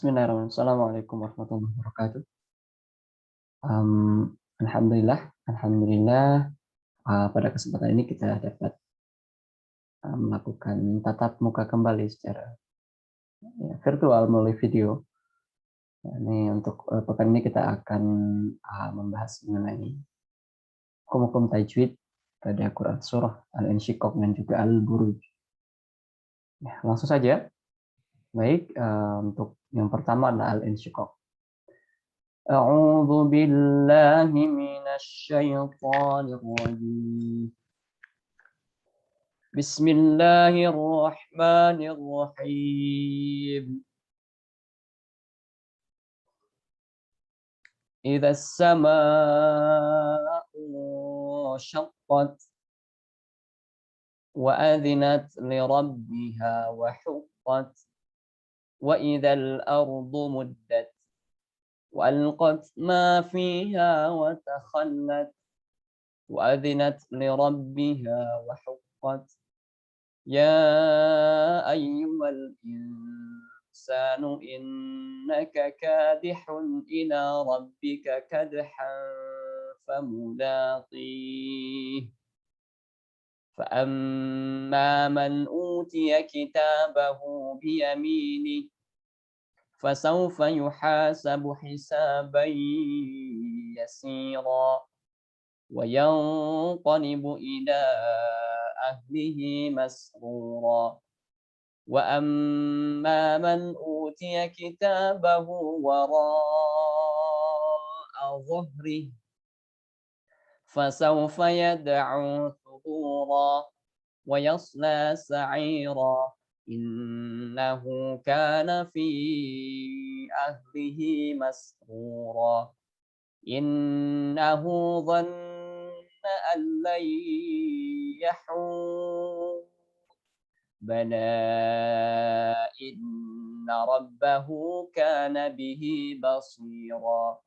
Bismillahirrahmanirrahim. Assalamualaikum warahmatullahi wabarakatuh. Alhamdulillah, pada kesempatan ini kita dapat melakukan tatap muka kembali secara virtual melalui video. Nah, ini untuk pekan ini kita akan membahas mengenai hukum-hukum tajwid pada Quran surah Al-Insyiqaq dan juga Al-Buruj. Ya, langsung saja. Baik, untuk yang pertama adalah Al-Insyiqaq. أعوذ بالله من الشيطان الرجيم بسم الله الرحمن الرحيم إذا السماء انشقت وأذنت لربها وحقت وإذا الأرض مدت وألقت ما فيها وتخلت وأذنت لربها وحقت يا أيها الإنسان إنك كادح إلى ربك كدحا فملاقيه فأما من أوتي كتابه بيمينه فسوف يحاسب حسابا يسيرا وينقلب إلى أهله مسرورا وأما من أوتي كتابه وراء ظهره فسوف يدعو ثبورا ويصلى سعيرا إنه كان في أهله مسرورا إنه ظن أن لن يحور بلى إن ربه كان به بصيرا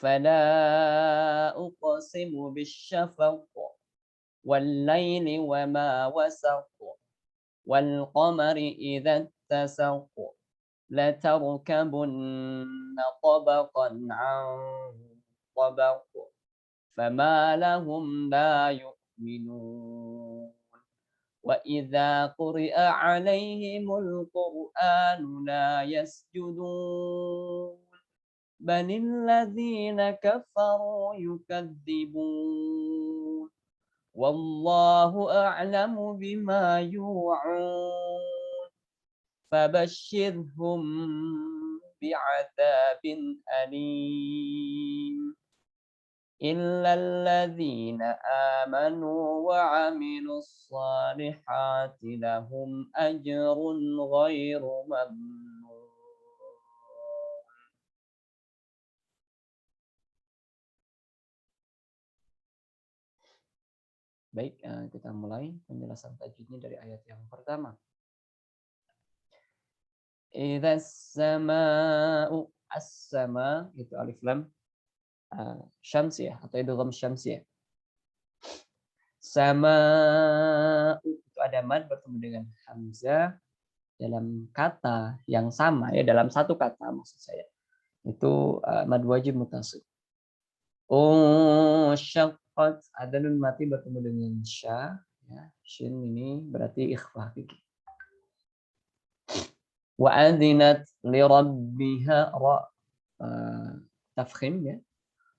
فلا أقسم بالشفق والليل وما وسق والقمر إذا اتسق لتركبن طبقا عن طبق فما لهم لا يؤمنون وإذا قرئ عليهم القرآن لا يسجدون بل الذين كفروا يكذبون والله أعلم بما يوعون فبشرهم بعذاب أليم إلا الذين آمنوا وعملوا الصالحات لهم أجر غير ممنون. Baik, kita mulai penjelasan tajwidnya dari ayat yang pertama. Idza as-samaa'u, as-sama itu alif lam syamsiyah atau idgham syamsiyah. Sama'u itu ada mad bertemu dengan hamzah dalam kata yang sama ya, dalam satu kata maksud saya. Itu mad wajib muttasil. Syaqqat ada nun mati bertemu dengan sya ya. Shin ini berarti ikhfa fikih. Wa adzinat li rabbiha ra tafkhim ya.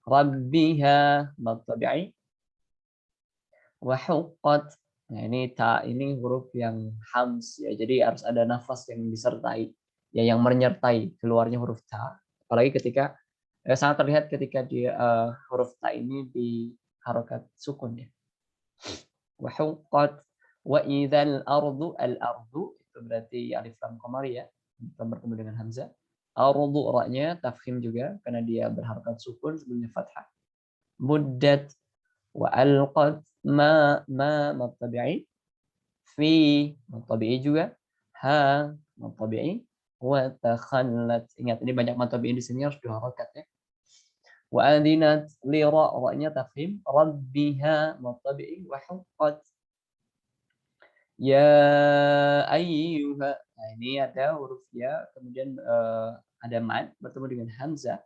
Rabbiha mad tabi'i. Wa huqqat. Nah, ini ta ini huruf yang hams ya. Jadi harus ada nafas yang disertai ya, yang menyertai keluarnya huruf ta. Apalagi ketika sangat terlihat ketika dia huruf ta ini di harokat sukun ya. Wa huqqat wa idzal ardu, al ardu itu berarti alif lam qamari ya, bertemu dengan hamzah. Ardu ra-nya tafkhim juga karena dia berharokat sukun sebelumnya fathah. Muddat wa alqat ma tabi'i, fi tabi'i juga, ha tabi'i, wa takhallat. Ingat ini banyak tabi'in di sini harus diharokat ya. Wa adzinat li ra-nya tafhim, rabbiha tabi'i wa huqqat. Ya ayyuha. Nah, ini ada huruf ya, kemudian ada mad bertemu dengan hamzah.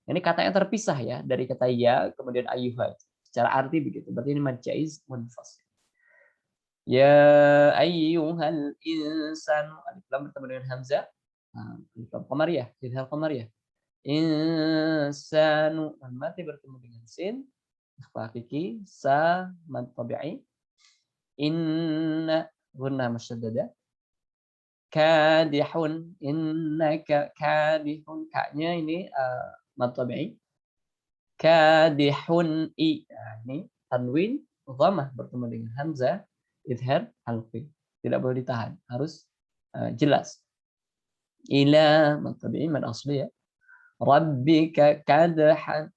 Ini kata yang terpisah ya dari kata ya kemudian ayyuha. Secara arti begitu. Berarti ini mad jaiz munfasil. Ya ayyuhal insanu. Alif lam bertemu dengan hamzah. Nah, alif lam qamariyah, idhar qamariyah. Insanu mati bertemu dengan sin. Ikhfa hakiki sa mad tabi'i. Inna gunnah musyaddada. Kadihun innaka kadihun, kaknya ini mad tabi'i. Kadihun i. Nah, ini tanwin dhamma bertemu dengan hamzah idhar halqi. Tidak boleh ditahan, harus jelas. Ila mad tabi'i mad asli ya. Rabbika kadhan.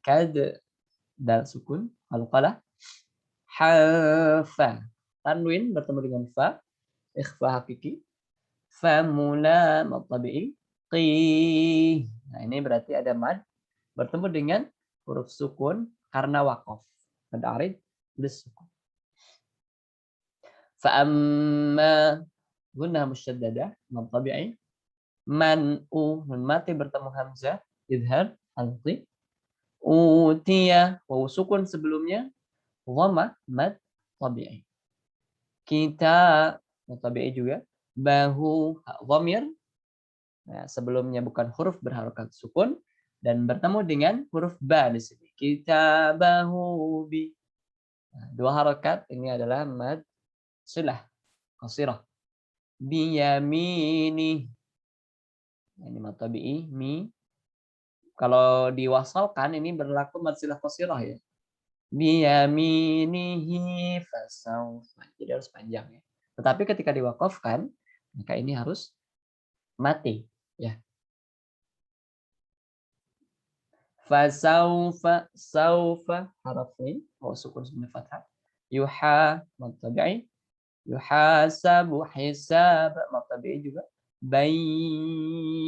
Kad dal sukun qalqalah. Hafa tanwin bertemu dengan fa ikhfa hakiki. Famula mad tabi'i. Qih. Nah, ini berarti ada mad bertemu dengan huruf sukun karena waqaf. Mad arid lisukun. Fa amma gunnah musyaddadah mad tabi'i. Man nun mati bertemu hamzah idhar halqi. Utiya wawu sukun sebelumnya dhamma mad tabi'i. Kita mad tabi'i juga. Bahu dhamir. Nah, sebelumnya bukan huruf berharokat sukun dan bertemu dengan huruf ba di sini. Kitabahu bi. Nah, dua harokat ini adalah mad silah qasirah. Biyamini. Nah, ini mad tabi'i mi. Kalau diwasalkan ini berlaku mad silah qasirah ya. Biyaminihi fasawfa. Jadi harus panjang ya. Tetapi ketika diwakafkan maka ini harus mati ya. Fasaufa saufa harafin wa sukun sebelum fathah. Yuha mad tabi'i. Yuhasabu hisab mad tabi'i juga.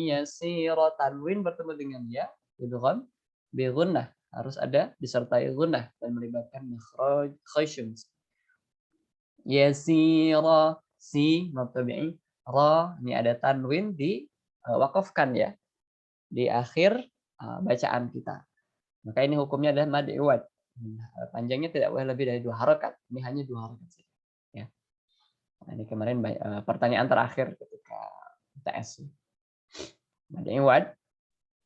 Yasira tanwin bertemu dengan ya idgham bi gunnah, harus ada disertai gunnah dan melibatkan makhraj khayshun. Yasira si mad tabi'i. Ra ini ada tanwin di wakafkan ya di akhir bacaan kita. Maka ini hukumnya adalah mad iwad. Panjangnya tidak boleh lebih dari 2 harokat. Ini hanya 2 harokat saja. Ya. Nah, ini kemarin pertanyaan terakhir ketika TS. Mad iwad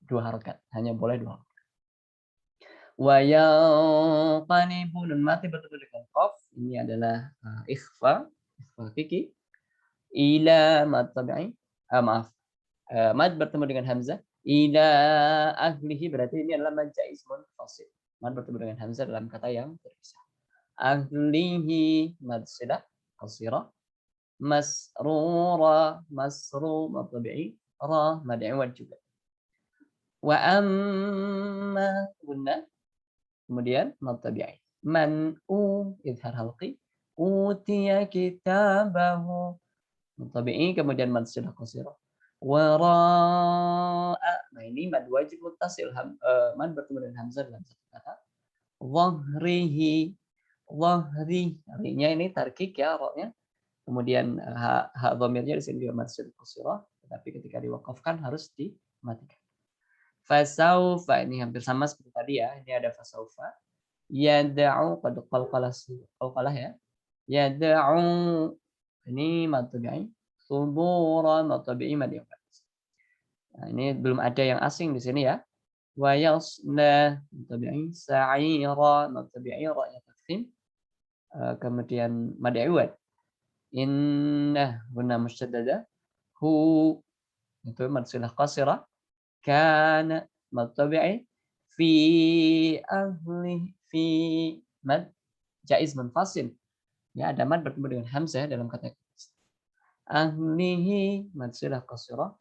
2 harokat. Hanya boleh 2 harokat. Wa yanqalibu nun mati bertemu dengan qaf. Ini adalah ikhfa. Ikhfa hakiki. Ila mad tabi'i. Maaf. Mad bertemu dengan hamzah. Ila ahlihi berarti ini adalah mad jaiz munfasil. Mad bertemu dengan hamzah dalam kata yang terpisah. Ahlihi mad silah qasirah. Masrura masru mad tabi'i. Ra mad iwad juga. Wa amma guna kemudian mad tabi'i. Man idhar halqi. Utiya kitabahu mad tabi'i kemudian mad silah qasirah. Wara'a. Nah, ini mad wajib muttasil. Mad bertemu dengan hamzah dalam satu kata. Dhahrihi. Dhahri. Ri-nya ini tarkik ya, ra-nya. Kemudian ha dhamirnya di sini juga mad silah qasirah, tetapi ketika diwakafkan harus dimatikan. Fasaufa ini hampir sama seperti tadi ya. Ini ada fasaufa. Yad'u qad qalqalah ya. Yad'u ini mad tabi'i. Subura mad tabi'i mad iwad. Nah, ini belum ada yang asing di sini ya. Wa yasla tabi'i sa'ira tabi'i ra-nya tafkhim. Kemudian mad iwad. Inna guna musyaddada. Hu itu mad silah qasirah. Kana mad tabi'i. Fi ahli fi mad jaiz munfasil. Ya, ada mad bertemu dengan hamzah dalam kata ahlihi mad silah qasirah.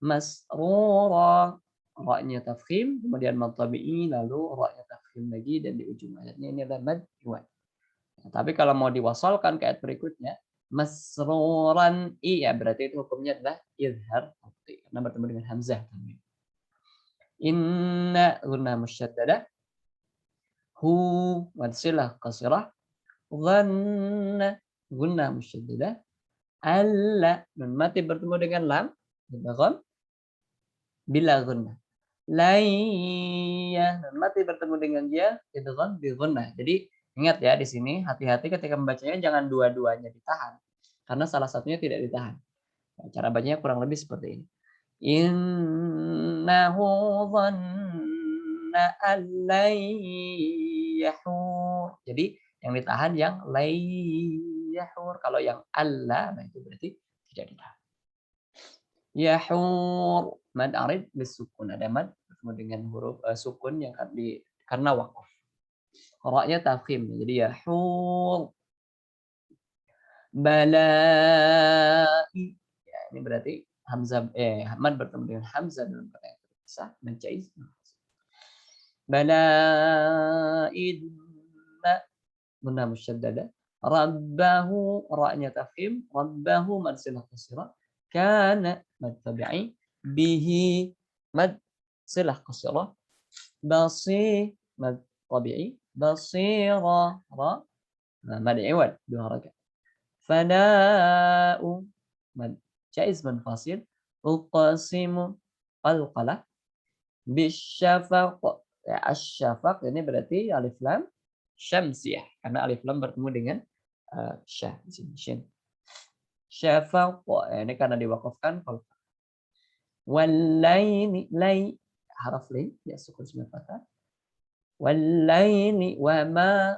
Masrura ra-nya tafkhim kemudian mad tabi'i lalu ra-nya tafkhim lagi dan di ujung ayatnya ini adalah mad iwad. Nah, tapi kalau mau diwasalkan ke ayat berikutnya masruran ya berarti itu hukumnya adalah izhar karena bertemu dengan hamzah. Inna guna musyaddadah. Hu mad silah qasirah. Dhanna gunnah musyaddadah. Alla, nun mati bertemu dengan lam, idgham bila gunnah. Laiyah, nun mati bertemu dengan ya, idgham bi gunnah. Jadi ingat ya di sini hati-hati ketika membacanya jangan dua-duanya ditahan. Karena salah satunya tidak ditahan. Nah, cara bacanya kurang lebih seperti ini. Innahu dhanna an lan yahur. Jadi yang ditahan yang yahur. Kalau yang alla, nah itu berarti tidak ditahan. Yahur. Mad arid bisukun. Ada mad bertemu dengan huruf sukun yang karena waqaf. Ra-nya tafkhim. Jadi yahur. Balai. Ya, ini berarti hamzah mad bertemu dengan hamzah dalam kata yang terpisah mencaiz. Balaidna guna musyaddada. Rabbahu ra-nya tafkhim, rabbahu mad silah qasira. Kana mad tabi'i, bihi mad silah qasira. Basi mad tabi'i, basira ra mad iwad dua harakat. Fada'u mad jaiz munfasil. Uqasimu qalqalah bisyafaq. Ya, asyafaq ini berarti alif lam syamsiyah karena alif lam bertemu dengan syah di sini shin. Syafaq ini karena diwakafkan qalqalah. Walaini lay haraf lay ya sukun sembilan fathah. Walaini wa ma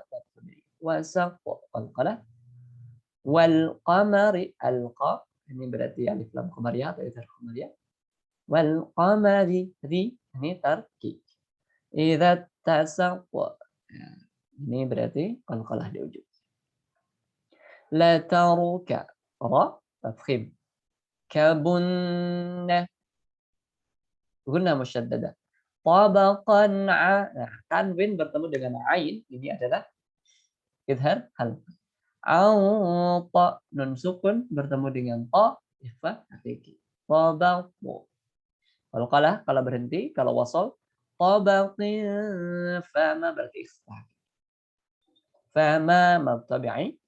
wasaq qalqalah. Wal qamari alqa ini berarti alif lam qamariyah atau idhar qamariyah. Wal qamari ri ini tarkik. Idza tasaq ini berarti qalqalah di ujung. La taruka ra tafkhim. Kabunna guna musyaddada. Tabaqan nah, tanwin bertemu dengan ain ini adalah idhar halq. Ta nun sukun bertemu dengan ta ikhfa hakiki. Tabaqu. Kalau berhenti, kalau wasal tabaqin fama berarti ikhfa. Fama mad tabi'i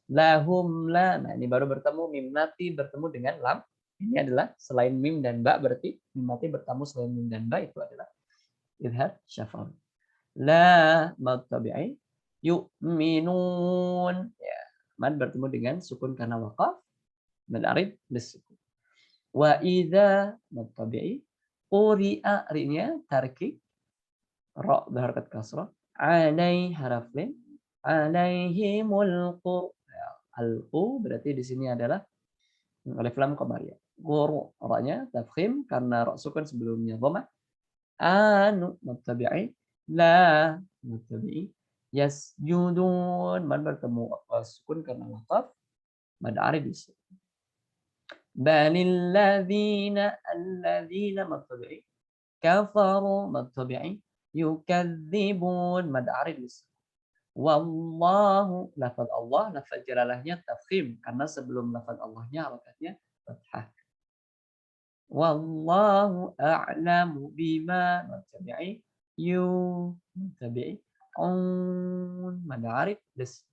lahum la. Nah, ini baru bertemu mim mati bertemu dengan lam. Ini adalah selain mim dan ba berarti mim mati bertemu selain mim dan ba itu adalah idhar syafawi. La mad tabi'i yu'minun. Ya, mad bertemu dengan sukun karena waqaf. Mad arid bisukun. Wa idza mad tabi'i quri'a ri-nya tarkik. Ra berharakat kasrah. Alai haraf lim. Alaihimul qur. Al-qu berarti di sini adalah alif lam qamariyah. Qur ra-nya tafkhim karena ra sukun sebelumnya dhamma. Anu mutabi'i la mutabi'i yasjudun man bertemu sukun karena waqaf mad arid disukun. Balil alladzina mutabi'i kafaru mutabi'i yukadzibun mad arid disukun. Wallahu lafaz Allah lafaz jalalahnya tafkhim karena sebelum lafaz Allahnya harakatnya fathah. Wallahu a'lamu bima tabi'i tabi'i madarik des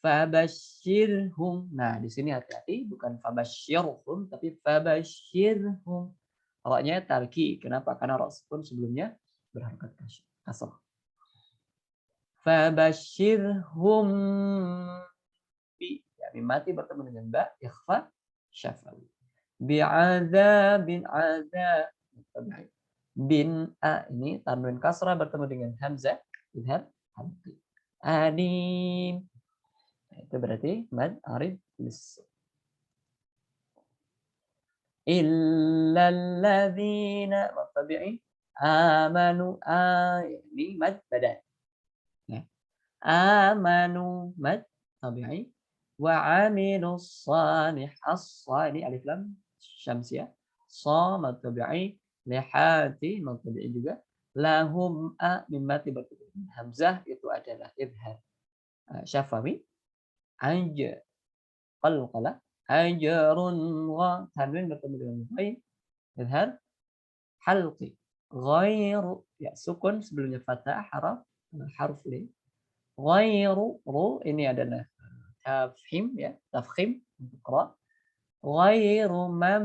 fabashirhum. Nah, di sini hati-hati bukan fabashirhum tapi fabashirhum. Ra-nya tarki. Kenapa? Karena ra sukun sebelumnya berharakat kasrah. Fabashirhum bi ya mim mati bertemu dengan ba ikhfa syafawi. Bi'adzabin azab tabi'i. Bin a ini tanwin kasrah bertemu dengan hamzah idhar halqi. Alim. Nah, itu berarti mad arid lis. Illal ladzina tabi'i amanu ini mad badan. Ya. Amanu mad tabi'i wa 'amilus shalih ini alif lam syamsiyah. Sha mad tabi'i lihati mad tabi'i juga. Lahum a mimma bertemu hamzah itu adalah idhar syafawi. Aj qalqala ajrun wa tanwin bertemu dengan ghain idhar halqi. Ghairu ya sukun sebelumnya fathah harf lin. Ghairu ru ini adalah tafhim ya, tafkhim untuk ra. Ghairu nah,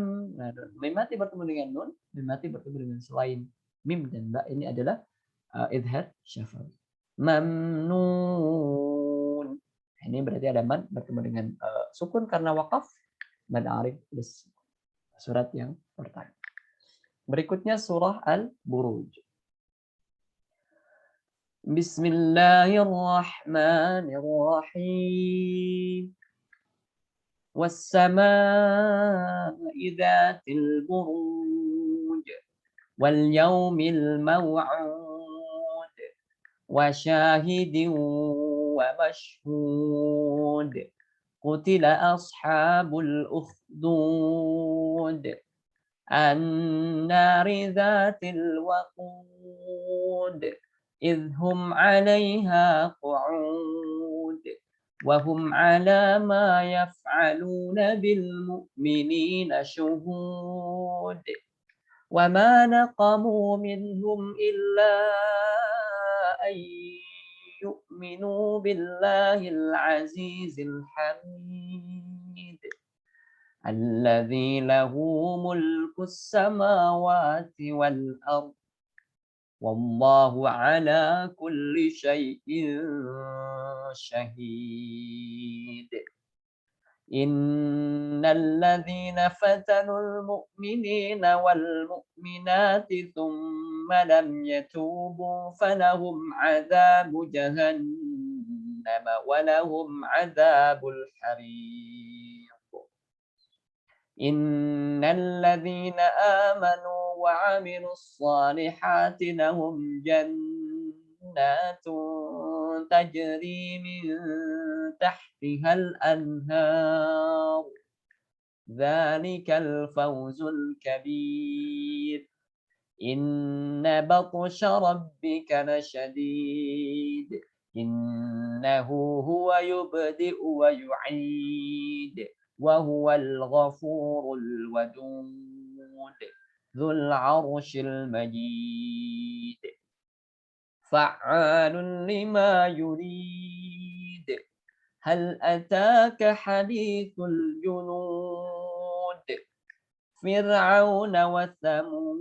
mim mati bertemu dengan nun, mim mati bertemu dengan selain mim dan ba ini adalah idhar syafawi. Mamnun. Ini berarti ada mad bertemu dengan sukun karena wakaf, mad arif surat yang pertama. Berikutnya surah Al-Buruj. Bismillahirrahmanirrahim. Wassama'i dzatil buruj wal yaumil maw'ud wa syahidin wa mashhud. Qutila ashabul ukhdud an-nari dzatil waqud idh hum 'alaiha qu'ud wa hum 'ala ma yaf'aluna bil mu'minina shuhud wa ma naqamu minhum illa an yu'minu billahil 'azizil hamid الذي له ملك السماوات والأرض والله على كل شيء شهيد إن الذين فتنوا المؤمنين والمؤمنات ثم لم يتوبوا فلهم عذاب جهنم ولهم عذاب الحريق إن الذين آمنوا وعملوا الصالحات لهم جنات تجري من تحتها الأنهار ذلك الفوز الكبير إن بطش ربك لشديد إنه هو يبدئ ويعيد وهو الغفور الودود ذو العرش المجيد فعال لما يريد هل أتاك حديث الجنود فرعون وثمود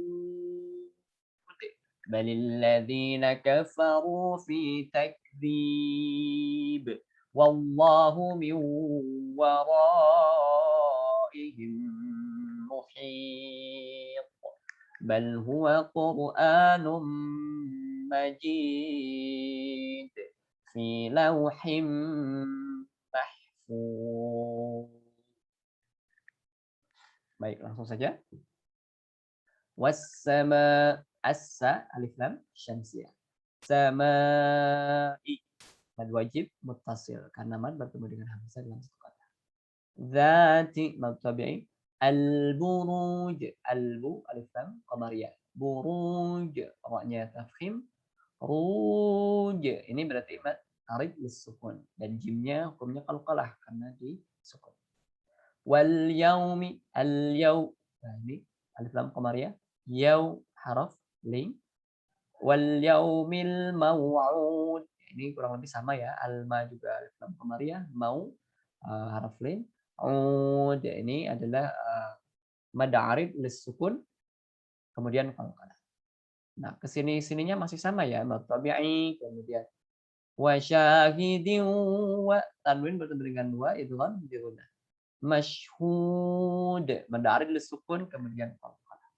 بل الذين كفروا في تكذيب والله من ورائهم محيط بل هو قرآن مجيد في لوح محفوظ. Baik, langsung saja. Wassama assa alif lam syamsiyah. Samai mad wajib muttasil karena mad bertemu dengan hamzah dalam satu kata. Dzati mad tabi'i. Al-buruj albu alif lam qamariyah. Buruj ra-nya tafkhim. Ruj ini berarti mad arif lis-sukun dan jimnya hukumnya qalqalah karena di sukun. Wal yaumi al yaum. Nah, ini alif lam qamariyah. Yaw haraf ling. Wal yaumil maw'ud. Ini kurang lebih sama ya. Alma juga alif lam qamariyah, mau haraf lin. Ud ini adalah mad arif lis sukun kemudian qalqalah. Nah, sininya masih sama ya, mad tabi'i kemudian wa syahidin wa tanwin bertemu dengan wa idgham di gunnah. Mashhud mad arif lis sukun kemudian qalqalah.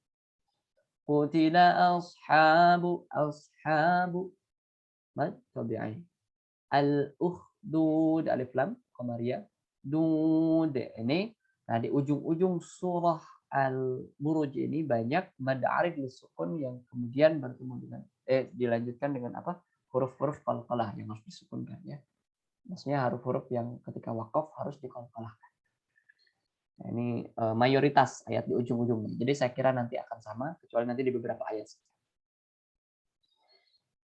Qutila ashabu mad tabi'i. Al-ukhdud alif lam qamariyah. Dud ini nah di ujung-ujung surah Al-Buruj ini banyak mad arif lisukun yang kemudian bertemu dengan dilanjutkan dengan apa? Huruf-huruf qalqalah yang harus disukunkan ya. Maksudnya huruf-huruf yang ketika wakaf harus diqalqalahkan. Nah, ini mayoritas ayat di ujung-ujungnya. Jadi saya kira nanti akan sama kecuali nanti di beberapa ayat.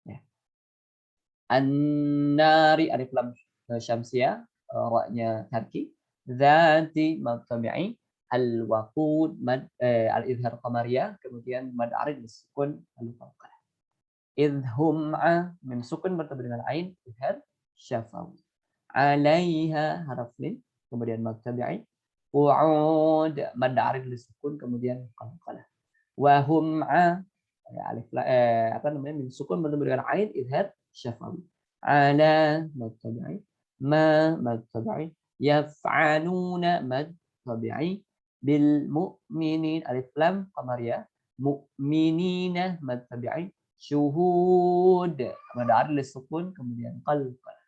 Ya. An-nari alif lam syamsiyah ra-nya tarki. Dzati mad tabi'i. Al-waqud mad al-idhar qamariyah kemudian mad arid sukun al-qalqalah. Idhum min sukun bertemu dengan ain idhar syafawi. alaiha haraf lin, kemudian mad tabi'i, qu'ud mad arid lisukun, kemudian qalqalah. Wa hum ya, alif apa namanya min sukun bertemu dengan ain idhar syafawi. Ala mad tabi'i, ma mad tabi'i, yaf'aluna mad tabi'i, bil mu'minin alif lam qamariyah, mu'minina mad tabi'i, syuhud mad arid lisukun, kemudian qalqalah.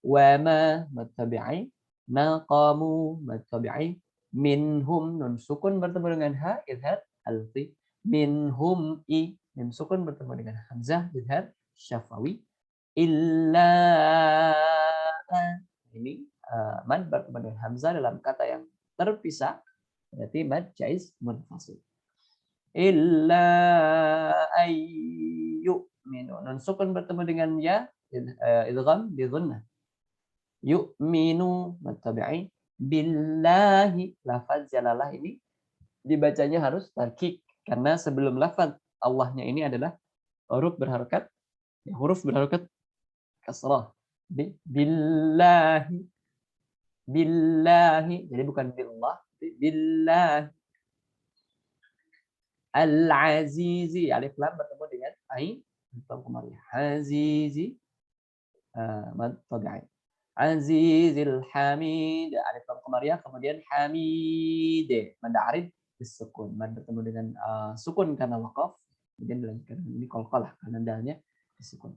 Wa ma mad tabi'i, naqamu mad tabi'i, minhum nun sukun bertemu dengan ha idhar alqi, minhum i mim sukun bertemu dengan hamzah idhar syafawi, illa ini mad bertemu dengan hamzah dalam kata yang terpisah berarti mad jaiz munfasil. Illa ayyuminu nun sukun bertemu dengan ya idgham bi gunnah, yu'minu mad tabi'i, billahi lafaz jalalah ini dibacanya harus tarkik karena sebelum lafaz Allahnya ini adalah huruf berharokat kasrah. Billahi, billahi, jadi bukan billah, billahi. Al-azizi, alif lam bertemu dengan ain, kemarin azizi mad tabi'i. Azizil hamid, alif lam qamariyah, kemudian hamid mad arid bisukun, mad bertemu dengan sukun karena waqaf, kemudian dilanjutkan ini qalqalah karena dalnya disukun.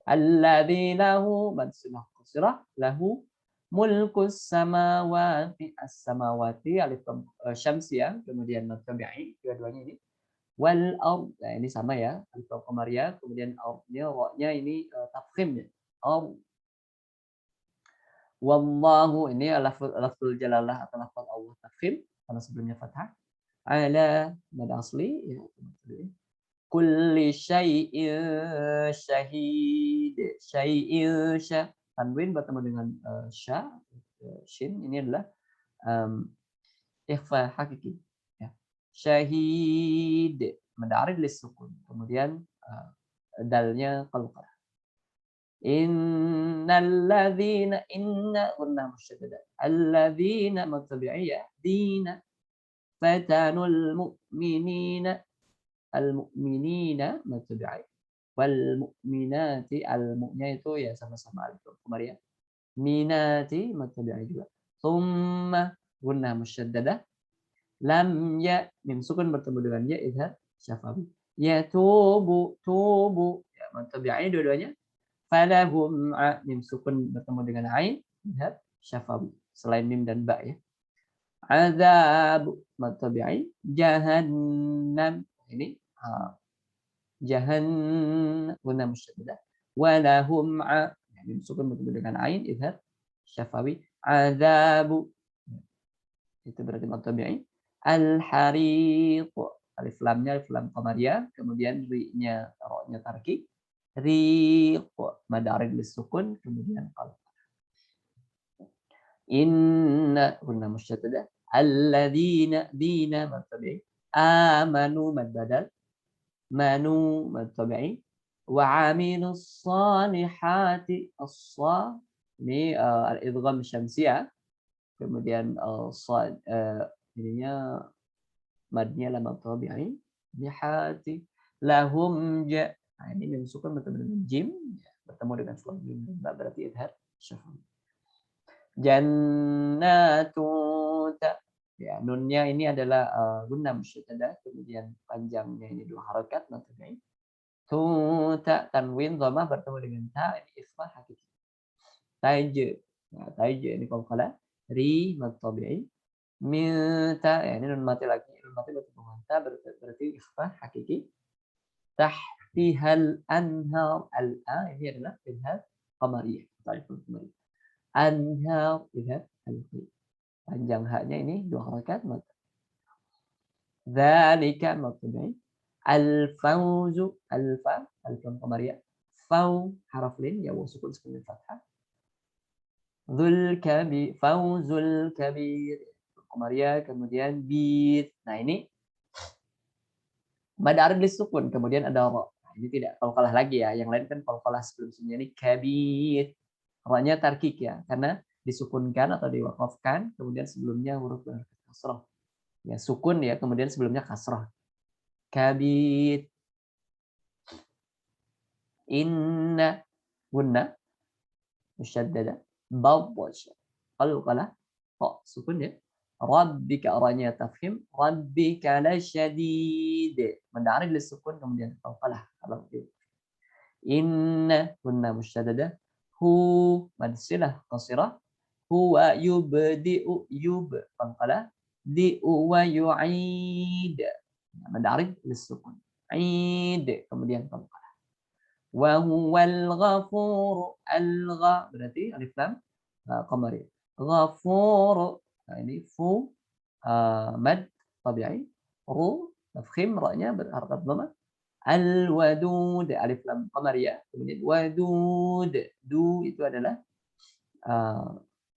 Alladzi lahu mad sunnah qasirah, lahu mulkus samawati as-samawati, alif lam syamsiyah, kemudian mad tabi'i, dua-duanya ini. Wal ard, nah ini sama ya, alif lam qamariyah, kemudian ardnya ra-nya ini tafkhim ya. Ard. Wallahu ini lafzul jalalah atau lafaz Allah tafkhim karena sebelumnya fathah. Ala mad asli ya, kulli syai'in syahid. Syai'in tanwin bertemu dengan sya shin, ini adalah ikhfa hakiki ya. Syahid mad arid lisukun, kemudian dalnya qalqalah. Innalladzina inna gunnah musyaddadah. Alladzina mutabi'iyah dina fatanul mu'minina al-mu'minina mutabi'i wal mu'minati al-mu'nya itu ya sama-sama alif qamariyah. Minati mutabi'i juga. Tsumma gunnah musyaddadah. Lam ya mim sukun bertemu dengan ya idhar syafawi. Ya tubu ya mutabi'i dua-duanya. Falahum mim sukun bertemu dengan ain idhar syafawi selain mim dan ba ya. Azab mad tabi'i, jahannam ini jahannam guna musyaddadah, walahum mim sukun bertemu dengan ain idhar syafawi, azabu itu berarti mad tabi'i. Al-hariq, alif lamnya alif lam qamariyah, kemudian ri-nya ra-nya tarkik, riq mad arid lisukun, kemudian qalb. Inna guna musyaddadah, alladzina dina mad tabi'i, amanu mad badal, manu mad tabi'i, wa amilus salihati as-sa ini al-idgham syamsiyah, kemudian sad ininya madnya lam tabi'i, bihati lahum ja. Nah, ini mim sukun bertemu dengan jim, bertemu dengan selain jim berarti idhar syafawi. Jannatun, ya nunnya ini adalah gunnah musyaddadah, kemudian panjangnya ini dua harakat mad tabi'i. Tuta tanwin dhamma bertemu dengan ta, ini ikhfa hakiki. Taij, nah taij ini qalqalah, ri mad tabi'i. Minta ya ini nun mati lagi, nun mati bertemu dengan ta berarti ikhfa hakiki. Tahtihal anhar, al-a ini adalah idhar qamariyah, ta'riful qamariyah. Anhar idhar al-qi, panjang haknya ini dua harakat mad. Dzalika mad tabi'i. Al-fawzu, al-fa alif lam qamariyah, faw haraf lin ya wa sukun seperti fathah. Dzul kabir, fawzul kabir qamariyah, kemudian bit. Nah ini mad arid lisukun, kemudian ada ra. Nah, ini tidak qalqalah lagi ya. Yang lain kan qalqalah sebelum-sebelumnya ini kabir. Ra'nya tarkik ya, karena disukunkan atau diwakafkan, kemudian sebelumnya huruf berharakat kasrah. Ya, sukun ya, kemudian sebelumnya kasrah. Kabit. Inna. Gunna. Musyaddada. Babwasya. Qalqalah. Kok sukun ya. Rabbika ra'nya tafhim. Rabbika lasyadid. Mendarik lisukun kemudian qalqalah. Kalau itu. Inna. Gunna musyaddada. Hu. Madsilah qasirah. Huwa yubdi'u yub qalqalah di'u wa yu'id. Madarik lisukun. Aid kemudian qalqalah. Wa huwal ghafur al-gha berarti alif lam qamari. Ghafur. Nah, ini fu mad tabi'i. Ru tafkhim ra-nya berharakat dhamma. Al-wadud alif lam qamariyah kemudian wadud du itu adalah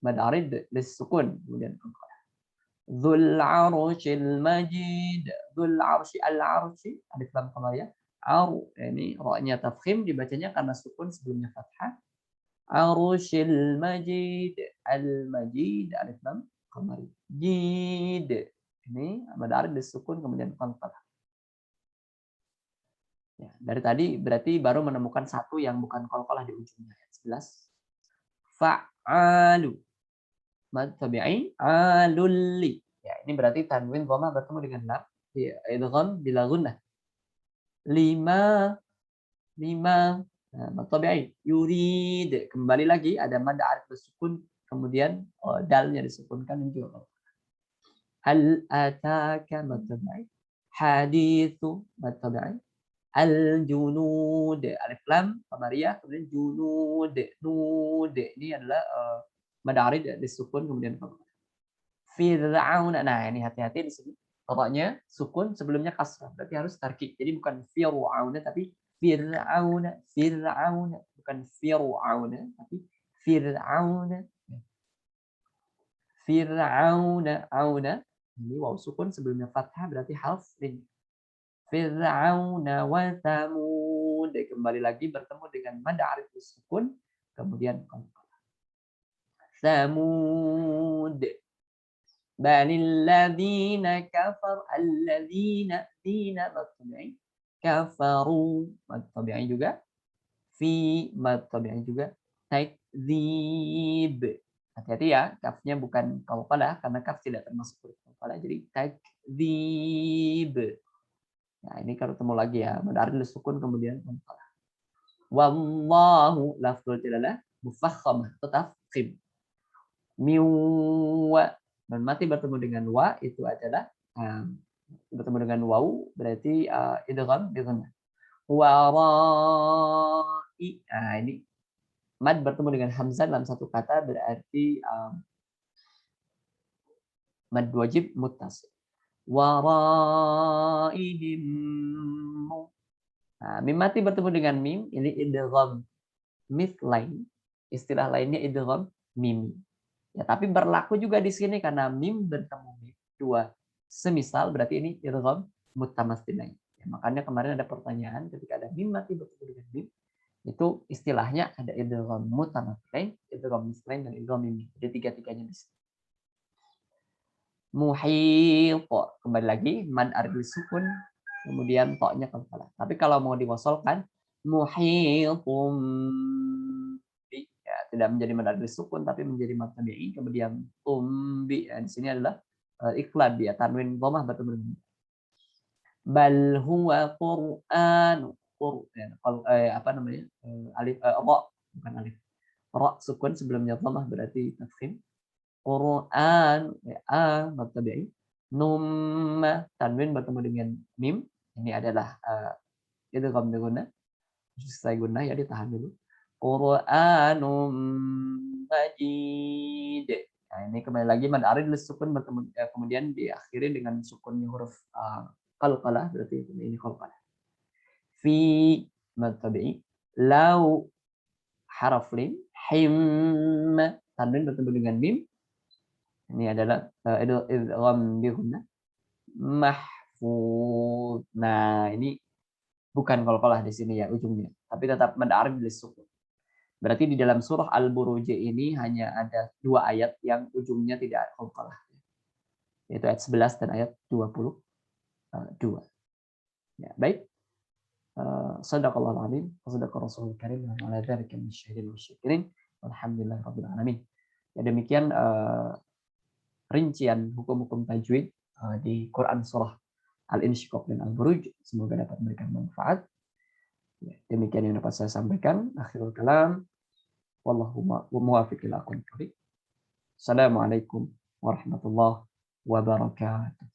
mad arid lisukun kemudian Dzul arsyil majid. Dzul arsy al-arsy alif lam qamariyah. Au ini ra-nya tafkhim dibacanya karena sukun sebelumnya fathah. Arsyil majid. Al-majid alif lam qamariyah. Jid. Ini mad arid disukun kemudian qalqalah. Ya, dari tadi berarti baru menemukan satu yang bukan qalqalah di ujungnya. 11. Fa'alu. Mad tabi'i alulli. Ya, ini berarti tanwin dhamma bertemu dengan lam. Ya, idgham bila gunnah. Lima. Nah, mad tabi'i yurid. Kembali lagi ada mad arif bersukun kemudian dalnya disukunkan juga. Hal ataka mad tabi'i. Hadithu mad tabi'i. Al-junud alif lam qamariyah kemudian junud nud ini adalah mad arif disukun kemudian Fir'aun. Nah, ini hati-hati di sini. Pokoknya sukun sebelumnya kasrah. Berarti harus tarkib. Jadi bukan Fir'aun tapi Fir'aun. Fir'aun. Bukan Fir'aun tapi Fir'aun. Fir'aun. Auna. Ini waw sukun sebelumnya fathah berarti half rin. Fir'aun wa Thamud. Kembali lagi bertemu dengan mad arif sukun kemudian Thamud. Balilladzina kafar alladzina dina mad tabi'i kafaru mad tabi'i juga fi mad tabi'i juga takdzib. Hati-hati ya, kafnya bukan qalqalah karena kaf tidak termasuk huruf qalqalah jadi takdzib. Nah, ini kalau ketemu lagi ya, mad arid sukun kemudian qalqalah. Wallahu lafdzul jalalah mufakhamah tetap khim. Miwa dan mati bertemu dengan wa itu adalah bertemu dengan wau berarti idgham bi ghammah. Warai. Nah, ini mad bertemu dengan hamzah dalam satu kata berarti mad wajib muttasil. Waraihim. Nah, mim mati bertemu dengan mim ini idgham mithlain. Istilah lainnya idgham mimi. Ya, tapi berlaku juga di sini karena mim bertemu mim dua semisal berarti ini idgham mutamaththilain. Ya, makanya kemarin ada pertanyaan ketika ada mim mati bertemu dengan mim itu istilahnya ada idgham mutamaththilain, idgham mithlain dan idgham mim. Jadi tiga-tiganya di sini. Muhit kembali lagi mad arid sukun kemudian toknya qalqalah. Tapi kalau mau diwasolkan muhitum ya, tidak menjadi mad arid sukun tapi menjadi mad tabi'i kemudian tumbi ya, di sini adalah ikhlad ya tanwin dhammah bertemu dengan bal huwa qur'an ya, apa namanya alif ra bukan alif ra sukun sebelumnya dhammah berarti tafkhim Quran ya, mad tabi'i num tanwin bertemu dengan mim ini adalah idgham bi gunnah selesai gunnah ya ditahan dulu Qur'anum Majid. Nah, ini kembali lagi mad arid sukun bertemu kemudian diakhiri dengan sukunnya huruf qalqalah berarti ini qalqalah. Fi mad tabi'i lau haraf lim him tanwin bertemu dengan mim ini adalah idgham bi gunnah mahfuz. Nah, ini bukan qalqalah di sini ya ujungnya, tapi tetap mad arid sukun. Berarti di dalam surah Al-Buruj ini hanya ada 2 ayat yang ujungnya tidak qalqalah, yaitu ayat 11 dan ayat 22. Ya, baik. Shadaqallahul azim wa shadaqa rasulul karim wa ala dzalika minasyahidin wasyakirin walhamdulillahirabbil alamin. Ya, demikian rincian hukum-hukum tajwid di Quran surah Al-Insyiqaq dan Al-Buruj. Semoga dapat memberikan manfaat. Ya, demikian yang dapat saya sampaikan. Akhirul kalam. Wallahu muwaffiq ila aqwamit thoriq. Assalamualaikum warahmatullahi wabarakatuh.